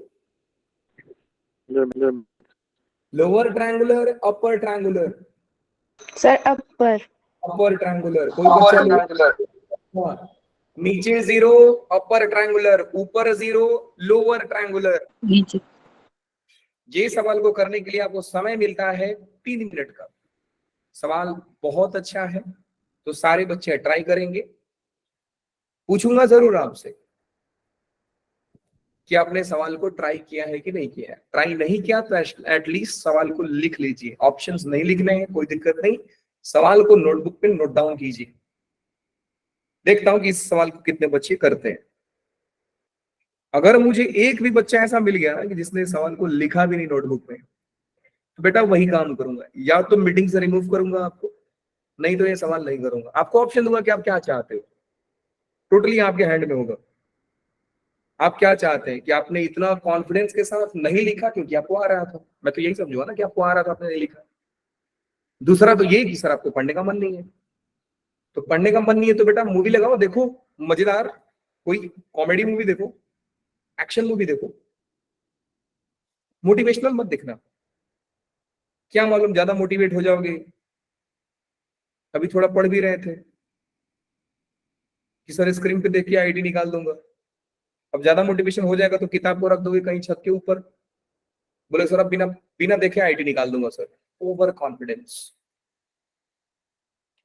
Speaker 1: lower triangular, upper triangular,
Speaker 3: sir upper
Speaker 1: upper triangular. कोई बच्चा हाँ, नीचे 0 अपर ट्रायंगुलर, ऊपर 0 लोअर ट्रायंगुलर।
Speaker 3: नीचे
Speaker 1: ये सवाल को करने के लिए आपको समय मिलता है 3 मिनट का। सवाल बहुत अच्छा है, तो सारे बच्चे ट्राई करेंगे। पूछूंगा जरूर आपसे कि आपने सवाल को ट्राई किया है कि नहीं किया है। ट्राई नहीं किया तो एटलीस्ट सवाल को लिख लीजिए, ऑप्शंस नहीं लिखने हैं कोई दिक्कत नहीं, सवाल को नोटबुक पे नोट डाउन कीजिए। देखता हूं कि इस सवाल को कितने बच्चे करते हैं। अगर मुझे एक भी बच्चा ऐसा मिल गया ना कि जिसने सवाल को लिखा भी नहीं नोटबुक में, तो बेटा वही काम करूंगा, या तो मीटिंग से रिमूव करूंगा आपको, नहीं तो ये सवाल नहीं करूंगा। आपको ऑप्शन दूंगा कि आप क्या चाहते हो, टोटली आपके हैंड में होगा। आप क्या चाहते हैं कि आपने इतना कॉन्फिडेंस के साथ नहीं लिखा क्योंकि आपको आ रहा था, मैं तो यही समझूंगा ना कि आपको आ रहा था, आपने नहीं लिखा। दूसरा तो ये कि सर आपको पढ़ने का मन नहीं है, तो पढ़ने का मन नहीं है तो बेटा मूवी लगाओ, देखो मजेदार, कोई कॉमेडी मूवी देखो, एक्शन मूवी देखो, मोटिवेशनल मत देखना। क्या मालूम ज्यादा मोटिवेट हो जाओगे। अभी थोड़ा पढ़ भी रहे थे कि सर स्क्रीन पे देख के आईडी निकाल दूंगा, अब ज्यादा मोटिवेशन हो जाएगा तो किताब को रख दोगे कहीं छत के ऊपर, बोले सर अब बिना बिना देखे आईडी निकाल दूंगा सर। ओवर कॉन्फिडेंस,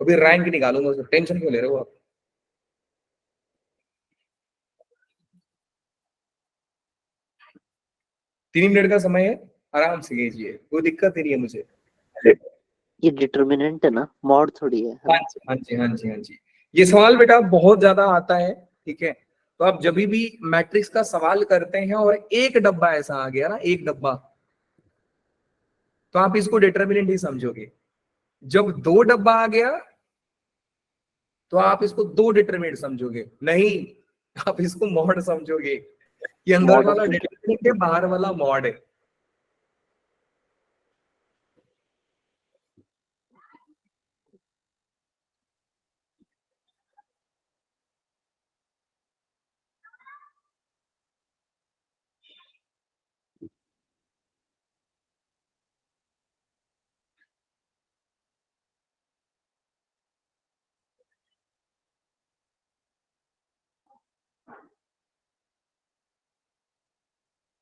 Speaker 1: अभी रैंक निकालूंगा सर, टेंशन क्यों ले रहे हो आप? तीन मिनट का समय है, आराम से कीजिए, कोई दिक्कत ही नहीं है मुझे।
Speaker 2: ये डिटर्मिनेंट है ना, मॉड थोड़ी है।
Speaker 1: हाँ जी हाँ जी हाँ जी हाँ जी, ये सवाल बेटा बहुत ज्यादा आता है, ठीक है। तो आप जब भी मैट्रिक्स का सवाल करते हैं और एक डब्बा ऐसा आ गया ना, एक डब्बा, तो आप इसको डिटर्मिनेंट ही समझोगे। जब दो डब्बा आ गया तो आप इसको दो डिटर्मिनेंट समझोगे, नहीं आप इसको मॉड समझोगे, ये अंदर
Speaker 2: Mod
Speaker 1: वाला
Speaker 2: of-
Speaker 1: डिटर्मिनेंट है, बाहर वाला मॉड है।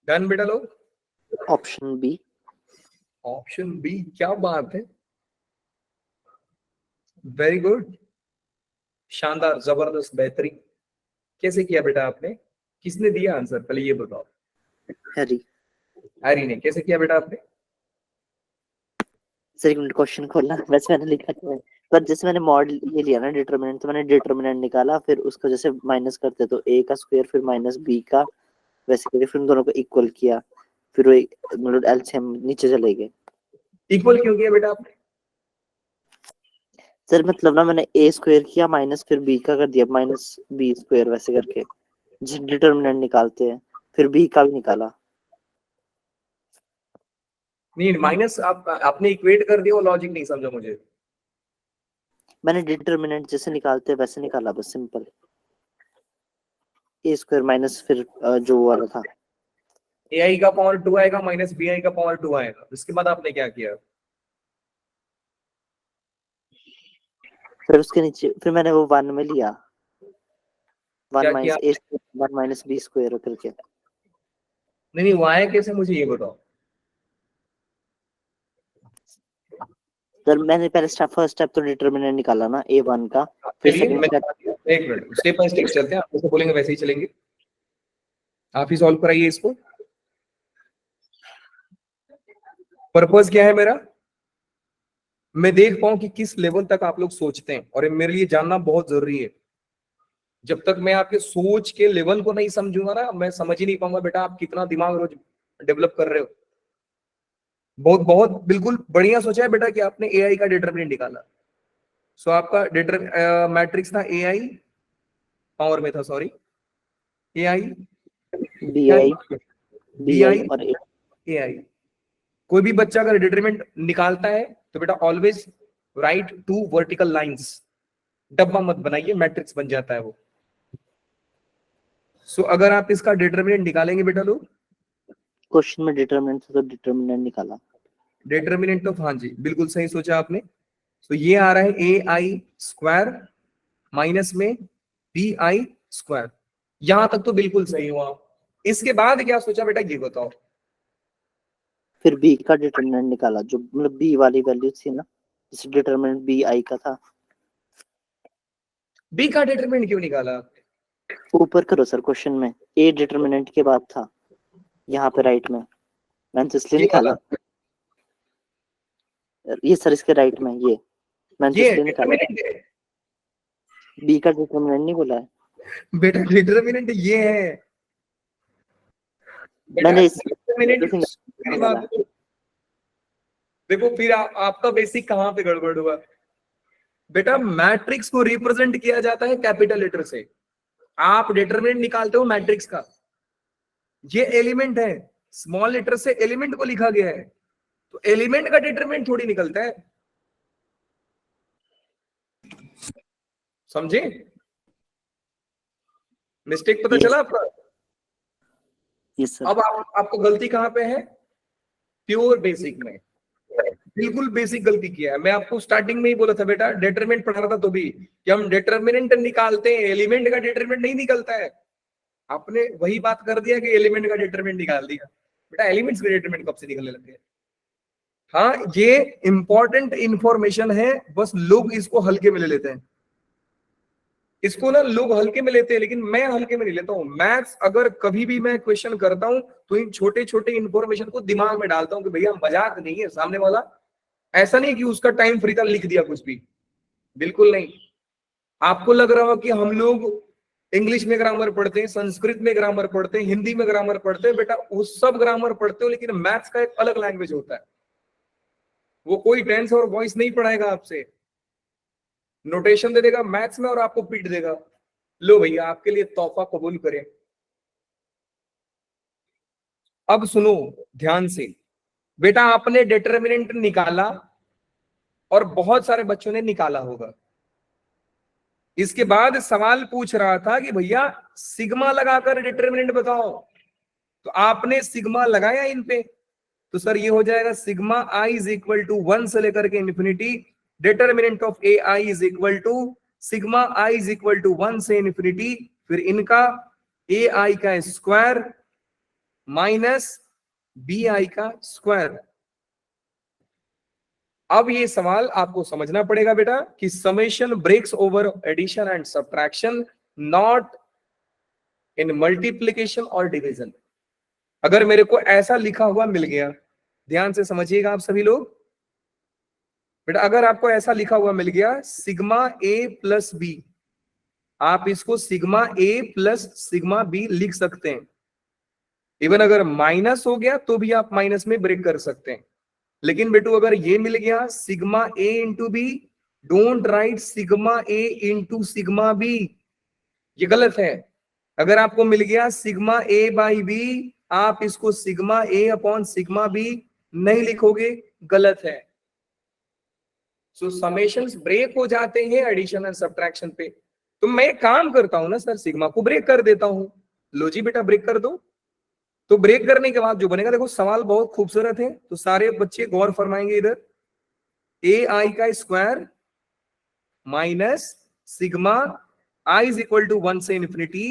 Speaker 1: डन बेटा लोग?
Speaker 2: Option B.
Speaker 1: ऑप्शन बी, क्या बात है, वेरी गुड, शानदार, जबरदस्त, बेहतरीन। कैसे किया बेटा आपने? किसने दिया आंसर, पहले ये बताओ।
Speaker 2: हैरी।
Speaker 1: हैरी ने। कैसे किया बेटा आपने?
Speaker 2: सर एक मिनट, क्वेश्चन खोलना, वैसे मैंने लिखा था पर जैसे मैंने मॉड ये लिया ना डिटर्मिनेंट, तो मैंने डिटर्मिनेंट निकाला, फिर उसको जैसे माइनस करते तो a का स्क्वायर फिर माइनस b का, वैसे करके फिर उन दोनों को इक्वल किया, फिर वो मतलब एलसीएम नीचे चले गए।
Speaker 1: इक्वल क्यों किया बेटा आपने?
Speaker 2: सर मतलब ना मैंने a स्क्वायर किया माइनस फिर b का कर दिया माइनस b स्क्वायर, वैसे करके जिस डिटर्मिनेंट निकालते हैं, फिर b का भी निकाला।
Speaker 1: नहीं, माइनस आप आपने इक्वेट कर दिया, वो लॉजिक नहीं समझा मुझे।
Speaker 2: मैंने डिटर्मिनेंट जैसे निकालते हैं वैसे निकाला, बस सिंपल। a स्क्वायर माइनस फिर जो वाला था
Speaker 1: ए आई का पावर 2 आएगा माइनस बी आई का पावर 2 आएगा। इसके बाद आपने क्या किया?
Speaker 2: फिर उसके नीचे फिर मैंने वो 1 में लिया, 1
Speaker 1: क्या
Speaker 2: माइनस
Speaker 1: किया?
Speaker 2: ए 1 माइनस बी स्क्वायर करके।
Speaker 1: नहीं वो आया कैसे, मुझे ये बताओ।
Speaker 2: सर मैंने पहले फर्स्ट स्टेप तो डिटरमिनेंट निकाला ना A1 का, फिर
Speaker 1: चलिए
Speaker 2: सेकंड
Speaker 1: मैं
Speaker 2: स्टेप।
Speaker 1: एक मिनट स्टेप बाय स्टेप चलते हैं, आप जैसे बोलेंगे वैसे ही चलेंगे। आप ही सॉल्व कराइए इसको। पर्पस क्या है मेरा? मैं देख पाऊं कि किस लेवल तक आप लोग सोचते हैं, और ये मेरे लिए जानना बहुत जरूरी है। जब तक मैं आपके सोच के लेवल को नहीं समझूंगा ना, मैं समझ ही नहीं पाऊंगा बेटा आप कितना दिमाग रोज डेवलप कर रहे हो। बहुत बहुत बिल्कुल बढ़िया सोचा है बेटा कि आपने एआई का डिटरमिनेंट निकाला। सो आपका मैट्रिक्स था एआई, पावर में था, sorry, AI
Speaker 2: B I
Speaker 1: B I
Speaker 2: और A।
Speaker 1: एआई। कोई भी बच्चा अगर डिटरमिनेंट निकालता है तो बेटा ऑलवेज राइट 2 वर्टिकल लाइंस, डब्बा मत बनाइए, मैट्रिक्स बन जाता है वो। सो अगर आप इसका डिटरमिनेंट निकालेंगे बेटा लोग,
Speaker 2: क्वेश्चन में डिटरमिनेंट था तो डिटरमिनेंट निकाला।
Speaker 1: डिटरमिनेंट ऑफ, हाँ जी बिल्कुल सही सोचा आपने। तो ये आ रहा है ए आई स्क्वायर माइनस में बी आई स्क्वायर। यहां तक तो बिल्कुल सही हुआ। इसके बाद क्या सोचा बेटा ये बताओ।
Speaker 2: फिर बी का डिटरमिनेंट निकाला, जो मतलब बी वाली वैल्यू थी ना, जैसे डिटरमिनेंट बी आई का था।
Speaker 1: बी का डिटरमिनेंट क्यों निकाला?
Speaker 2: ऊपर करो सर क्वेश्चन में, ए डिटरमिनेंट के बाद था, यहाँ पे राइट में, मैंने तो इसलिए
Speaker 1: ये वाला,
Speaker 2: निकाला। ये सर इसके राइट में, ये मैंने तो
Speaker 1: ये
Speaker 2: इसलिए निकाला।
Speaker 1: डिटरमिनेंट है
Speaker 2: बी का डिटरमिनेंट नहीं बोला है
Speaker 1: बेटा, डिटरमिनेंट ये है बेटा,
Speaker 2: मैंने।
Speaker 1: डिटरमिनेंट
Speaker 2: निकाला।
Speaker 1: देखो फिर आपका बेसिक कहां पे गड़बड़ हुआ बेटा। मैट्रिक्स को रिप्रेजेंट किया जाता है कैपिटल लेटर से। आप डिटरमिनेंट निकालते हो मैट्रिक्स का, ये एलिमेंट है, स्मॉल लेटर से एलिमेंट को लिखा गया है, तो एलिमेंट का डिटरमिनेंट थोड़ी निकलता है, समझे? मिस्टेक पता चला आपका?
Speaker 2: Yes sir.
Speaker 1: अब आपको गलती कहां पे है? प्योर बेसिक में बिल्कुल बेसिक गलती किया है। मैं आपको स्टार्टिंग में ही बोला था बेटा, डिटरमिनेंट पढ़ा रहा था तो भी, कि हम डिटरमिनेंट निकालते हैं, एलिमेंट का डिटरमिनेंट नहीं निकलता है। आपने वही बात कर दिया कि एलिमेंट का डिटरमिनेंट निकाल दिया। बेटा एलिमेंट्स का डिटरमिनेंट कब से निकलने लग गए? हाँ ये इंपॉर्टेंट इंफॉर्मेशन है, बस लोग इसको हल्के में ले लेते हैं। इसको ना लोग हल्के में लेते हैं, लेकिन मैं हल्के में नहीं लेता हूँ। मैथ्स अगर कभी भी मैं क्वेश्चन करता हूं तो इन छोटे छोटे इंफॉर्मेशन को दिमाग में डालता हूं कि भैया मजाक नहीं है, सामने वाला ऐसा नहीं कि उसका टाइम फ्री था लिख दिया कुछ भी, बिल्कुल नहीं। आपको लग रहा हो कि हम लोग इंग्लिश में ग्रामर पढ़ते हैं, संस्कृत में ग्रामर पढ़ते हैं, हिंदी में ग्रामर पढ़ते हैं, बेटा उस सब ग्रामर पढ़ते हो, लेकिन मैथ्स का एक अलग लैंग्वेज होता है। वो कोई टेंस और वॉइस नहीं पढ़ाएगा आपसे, नोटेशन दे देगा मैथ्स में और आपको पीट देगा। लो भैया आपके लिए तोहफा कबूल करें। अब सुनो ध्यान से बेटा, आपने डिटरमिनेंट निकाला और बहुत सारे बच्चों ने निकाला होगा। इसके बाद सवाल पूछ रहा था कि भैया सिग्मा लगाकर डिटरमिनेंट बताओ, तो आपने सिग्मा लगाया इन पे, तो सर ये हो जाएगा sigma I is equal to 1 से लेकर के infinity, determinant of A I is equal to sigma I is equal to 1 से इंफिनिटी, फिर इनका ए आई का स्क्वायर माइनस बी आई का स्क्वायर। अब ये सवाल आपको समझना पड़ेगा बेटा कि summation breaks over addition and subtraction, not in multiplication और डिवीजन। अगर मेरे को ऐसा लिखा हुआ मिल गया, ध्यान से समझिएगा आप सभी लोग बेटा, अगर आपको ऐसा लिखा हुआ मिल गया सिग्मा ए प्लस बी, आप इसको सिग्मा ए प्लस सिग्मा बी लिख सकते हैं। इवन अगर माइनस हो गया तो भी आप माइनस में ब्रेक कर सकते हैं। लेकिन बेटू अगर ये मिल गया sigma A into B, don't write sigma A into sigma B, ये गलत है। अगर आपको मिल गया सिग्मा ए बाई बी, आप इसको सिग्मा ए अपॉन सिग्मा बी नहीं लिखोगे, गलत है। सो समेशंस ब्रेक हो जाते हैं एडिशन एंड सब्ट्रैक्शन पे। तो मैं काम करता हूं ना सर, सिग्मा को ब्रेक कर देता हूं। लो जी बेटा ब्रेक कर दो, तो ब्रेक करने के बाद जो बनेगा, देखो सवाल बहुत खूबसूरत है, तो सारे बच्चे गौर फरमाएंगे इधर। ए आई का square minus sigma I is equal to 1 से इन्फिनिटी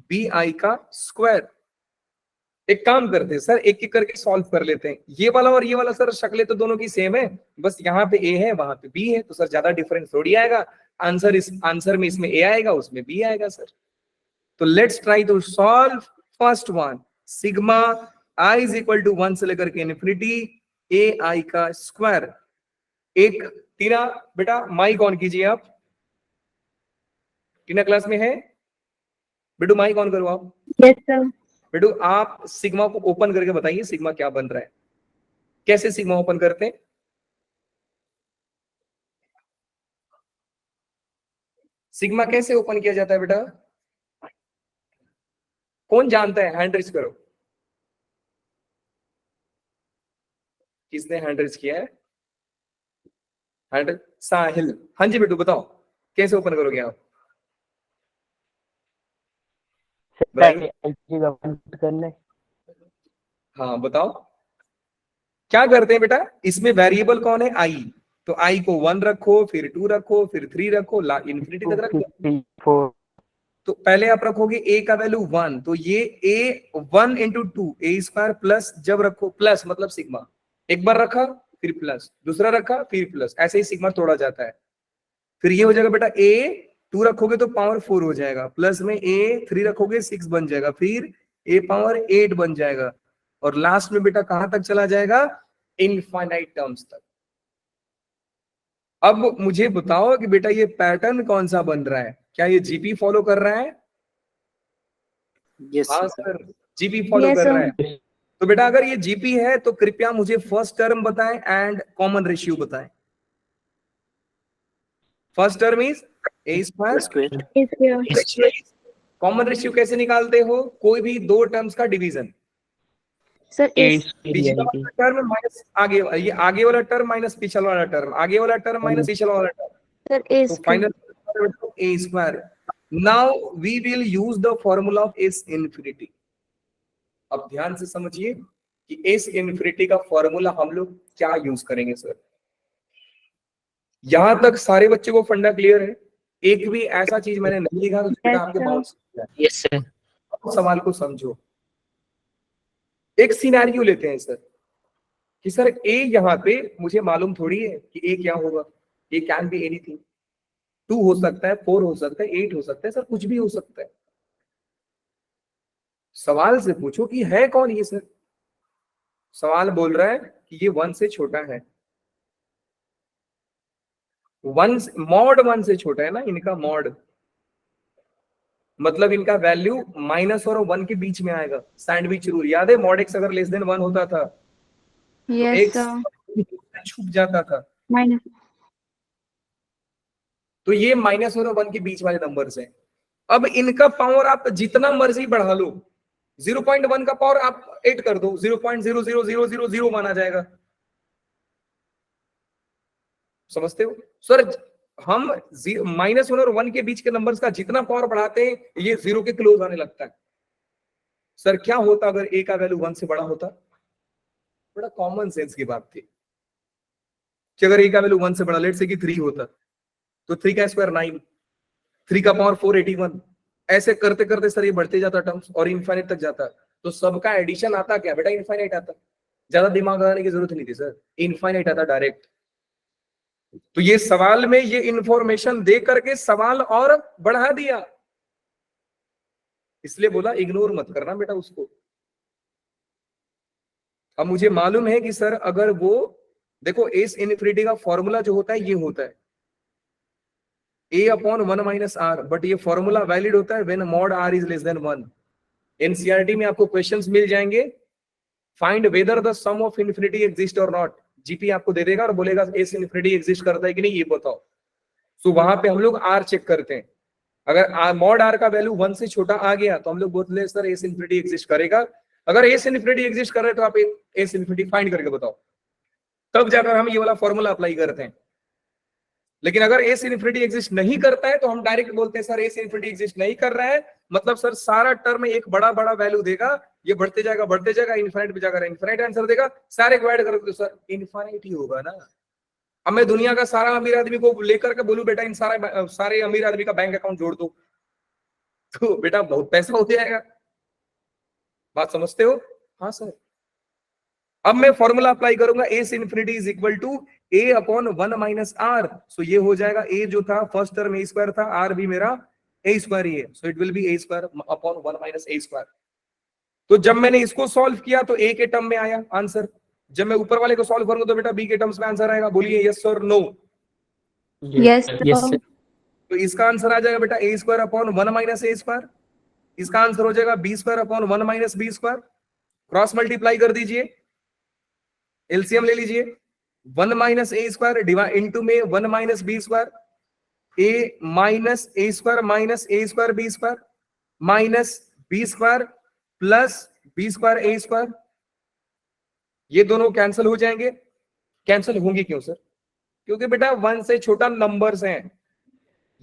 Speaker 1: बी आई का स्क्वायर। एक काम करते हैं सर, एक एक करके सॉल्व कर लेते हैं। ये वाला और ये वाला सर शक्लें तो दोनों की सेम है, बस यहाँ पे ए है वहां पे बी है, तो सर ज्यादा डिफरेंस थोड़ी आएगा। आंसर में इसमें ए आएगा, उसमें बी आएगा सर। तो let's try to solve first one. Sigma I is equal to 1 से लेकर के इन्फिनिटी ए आई का स्क्वायर। एक टीना बेटा माइक ऑन कीजिए आप। टीना क्लास में है? बेटू माइक ऑन करो आप।
Speaker 3: Yes sir.
Speaker 1: बेटू आप सिग्मा को ओपन करके बताइए सिग्मा क्या बन रहा है। कैसे सिग्मा ओपन करते हैं? सिग्मा कैसे ओपन किया जाता है बेटा? कौन जानता है? हैंड रेज करो। किसने हैंड रेज किया है? हैंड साहिल। हाँ जी बेटू बताओ कैसे ओपन करोगे आप?
Speaker 5: करने।
Speaker 1: हाँ बताओ क्या करते हैं बेटा? इसमें वेरिएबल कौन है? आई। तो आई को 1 रखो, फिर 2 रखो, फिर 3 रखो, इन्फिनिटी तक रखो।
Speaker 5: 4
Speaker 1: तो पहले आप रखोगे ए का वैल्यू 1, तो ये ए 1 इंटू 2 ए स्क्वायर प्लस, जब रखो प्लस मतलब सिग्मा, एक बार रखा फिर प्लस, दूसरा रखा फिर प्लस, ऐसे ही सिग्मा तोड़ा जाता है। फिर ये हो जाएगा बेटा ए 2 रखोगे तो पावर 4 हो जाएगा, प्लस में ए 3 रखोगे 6 बन जाएगा, फिर ए पावर 8 बन जाएगा, और लास्ट में बेटा कहां तक चला जाएगा? इनफाइनाइट टर्म्स तक। अब मुझे बताओ कि बेटा ये पैटर्न कौन सा बन रहा है? क्या ये जीपी फॉलो कर रहा है?
Speaker 2: यस
Speaker 1: हाँ
Speaker 2: sir.
Speaker 1: Sir GP follow
Speaker 3: Yes,
Speaker 1: कर
Speaker 3: sir.
Speaker 1: रहा है। तो बेटा अगर ये जीपी है तो कृपया मुझे फर्स्ट टर्म बताएं एंड कॉमन रेशियो बताएं। First term is a square,
Speaker 2: square.
Speaker 3: Is here.
Speaker 1: Common ratio कैसे निकालते हो? कोई भी दो टर्म्स का डिवीजन,
Speaker 3: Sir, is.
Speaker 1: पीछे वाला टर्म माइनस आगे, ये आगे वाला टर्म माइनस पिछला वाला टर्म, आगे वाला टर्म माइनस पिछला वाला टर्म,
Speaker 3: Sir,
Speaker 1: तो
Speaker 3: is.
Speaker 1: Final A square. Now we will use the formula of S infinity. अब ध्यान से समझिए कि एस इन्फिनिटी का फॉर्मूला हम लोग क्या यूज करेंगे सर। यहां तक सारे बच्चों को फंडा क्लियर है? एक भी ऐसा चीज मैंने नहीं लिखा तो बेटा आपके बाउंस।
Speaker 4: Yes sir.
Speaker 1: सवाल को समझो। एक सिनेरियो लेते हैं सर कि सर ए यहाँ पे मुझे मालूम थोड़ी है कि ए क्या होगा। ए कैन बी एनीथिंग, 2 हो सकता है, 4 हो सकता है, 8 हो सकता है, सर कुछ भी हो सकता है। सवाल से पूछो कि है कौन ये सर। सवाल बोल रहा है कि ये 1 से छोटा है, 1 मॉड 1 से छोटा है ना, इनका मॉड मतलब इनका वैल्यू माइनस और 1 के बीच में आएगा। सैंडविच रूल याद है? मॉड एक्स अगर लेस देन 1 होता था तो
Speaker 3: Yes,
Speaker 1: एक्स
Speaker 3: sir.
Speaker 1: छुप जाता था।
Speaker 3: Minus.
Speaker 1: तो ये माइनस और 1 के बीच वाले नंबर्स हैं। अब इनका पावर आप जितना मर्जी बढ़ा लो, 0.1 का पावर आप 8 कर दो, 0.00000 माना जाएगा। समझते हो सर? हम -1 और 1 के बीच के नंबर्स का जितना पावर बढ़ाते हैं ये 0 के क्लोज आने लगता है। सर क्या होता अगर ए का वैल्यू 1 से बड़ा होता? बड़ा कॉमन सेंस की बात थी कि अगर ए का वैल्यू 1 से बड़ा, लेट से कि 3 होता, तो 3 का स्क्वायर 9, 3 का पावर 4 81, ऐसे करते करते सर ये बढ़ते जाता टर्म्स और इनफाइनाइट तक जाता। तो सबका एडिशन आता क्या बेटा? इनफाइनाइट आता। ज्यादा दिमाग लगाने की जरूरत नहीं थी सर, इनफाइनाइट आता डायरेक्ट। तो ये सवाल में ये इंफॉर्मेशन दे करके सवाल और बढ़ा दिया, इसलिए बोला इग्नोर मत करना बेटा उसको। अब मुझे मालूम है कि सर अगर वो देखो एस इनफिनिटी का फॉर्मूला जो होता है ये होता है a/1 - r, बट ये फॉर्मूला वैलिड होता है when mod r is less than 1। NCERT में आपको क्वेश्चंस मिल जाएंगे, find whether the sum of infinity exist और नॉट। जीपी आपको दे देगा और बोलेगा एस इनफिनिटी एग्जिस्ट करता है कि नहीं ये बताओ। सो वहां पे हम लोग r चेक करते हैं। अगर मॉड r का वैल्यू 1 से छोटा आ गया तो हम लोग बोलते हैं सर एस इनफिनिटी एग्जिस्ट करेगा। अगर एस इनफिनिटी एग्जिस्ट कर रहे तो आप एस इनफिनिटी फाइंड करके बताओ, तब जाकर हम ये वाला फॉर्मूला अप्लाई करते हैं। लेकिन अगर एस इनफिनिटी एग्जिस्ट नहीं करता है तो हम डायरेक्ट बोलते हैं सर एस इनफिनिटी एग्जिस्ट नहीं कर रहा है, मतलब सर सारा टर्म एक बड़ा बड़ा वैल्यू देगा, ये बढ़ते जाएगा इनफाइनाइट पे जाकर इनफाइनाइट आंसर देगा, सारे को ऐड करोगे तो सर इनफाइनाइट ही होगा ना। अब मैं दुनिया का सारा अमीर आदमी को लेकर के बोलूं बेटा इन सारे अमीर आदमी का बैंक अकाउंट जोड़ दो, तो बेटा बहुत पैसा हो जाएगा। बात समझते हो? हाँ सर। अब मैं फॉर्मूला अप्लाई करूंगा, ए से infinity is equal to a upon 1 minus r. So ये हो जाएगा, ए जो था फर्स्ट टर्म ए स्क्वायर था, आर भी मेरा ए स्क्वायर ही है, so it will be a square upon 1 minus A square. तो जब मैंने इसको सॉल्व किया तो ए के टर्म में आया आंसर, जब मैं ऊपर वाले को सॉल्व करूंगा तो बेटा बी के टर्म्स में आंसर आएगा। बोलिए यस और no?
Speaker 3: Yes,
Speaker 4: Yes,
Speaker 3: sir.
Speaker 4: sir.
Speaker 1: तो इसका आंसर आ जाएगा बेटा a square upon 1 minus A square. इसका आंसर हो जाएगा b square upon 1 minus B square. Cross multiply कर दीजिए, एलसीएम ले लीजिए, 1 माइनस ए स्क्वायर डिवाइड इनटू में 1 minus B square, a minus A square minus A square b square minus B square plus B square a square. ये दोनों cancel हो जाएंगे। Cancel होंगे क्यों सर? क्योंकि बेटा 1 से छोटा नंबर्स हैं,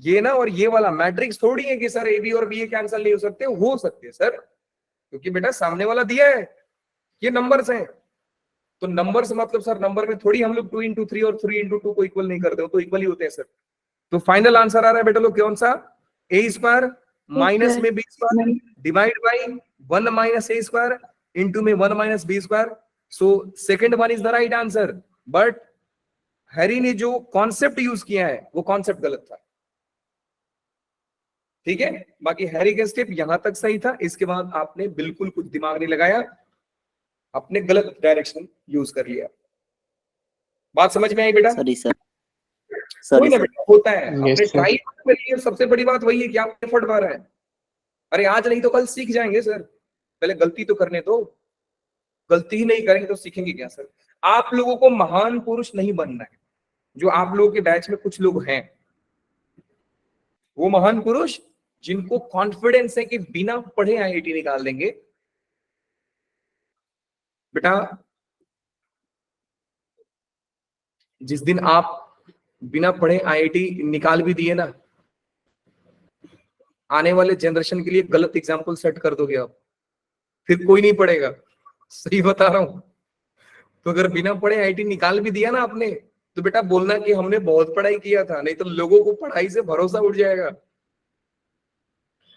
Speaker 1: ये ना और ये वाला मैट्रिक्स थोड़ी है कि सर ए बी और बी ए कैंसिल नहीं हो सकते सर, क्योंकि बेटा सामने वाला दिया है, ये नंबर्स हैं। तो नंबर से मतलब सर नंबर में थोड़ी हम लोग 2 into 3 और 3 into 2 को इक्वल नहीं करते हो, तो इक्वल ही होते हैं सर। तो फाइनल आंसर आ रहा है बेटा लोग कौन सा? ए स्क्वायर माइनस में B square divide by 1 minus A square into में 1 minus B square. So second one is the right answer, but Harry ने जो कॉन्सेप्ट यूज किया है वो कॉन्सेप्ट गलत था। ठीक है, बाकी हैरी का स्टेप यहां तक सही था, इसके बाद आपने बिल्कुल कुछ दिमाग नहीं लगाया, अपने गलत डायरेक्शन यूज कर लिया। बात समझ में आई बेटा?
Speaker 2: सॉरी सर,
Speaker 1: कोई
Speaker 2: सॉरी
Speaker 1: ना
Speaker 2: सर।
Speaker 1: बेटा, होता है।
Speaker 4: Yes,
Speaker 1: आपने
Speaker 4: sir.
Speaker 1: ट्राई करिए, सबसे बड़ी बात वही है कि आप एफर्ट मार रहे हैं। अरे आज नहीं तो कल सीख जाएंगे सर, पहले गलती तो करने दो। गलती ही नहीं करेंगे तो सीखेंगे क्या सर? आप लोगों को महान पुरुष नहीं बनना है। जो आप लोगों के बैच में कुछ लोग हैं, वो महान पुरुष जिनको कॉन्फिडेंस है कि बिना पढ़े आईआईटी निकाल देंगे। बेटा जिस दिन आप बिना पढ़े आईआईटी निकाल भी दिए ना, आने वाले जनरेशन के लिए गलत एग्जाम्पल सेट कर दोगे आप, फिर कोई नहीं पढ़ेगा। सही बता रहा हूं। तो अगर बिना पढ़े आईआईटी निकाल भी दिया ना आपने, तो बेटा बोलना कि हमने बहुत पढ़ाई किया था, नहीं तो लोगों को पढ़ाई से भरोसा उठ जाएगा।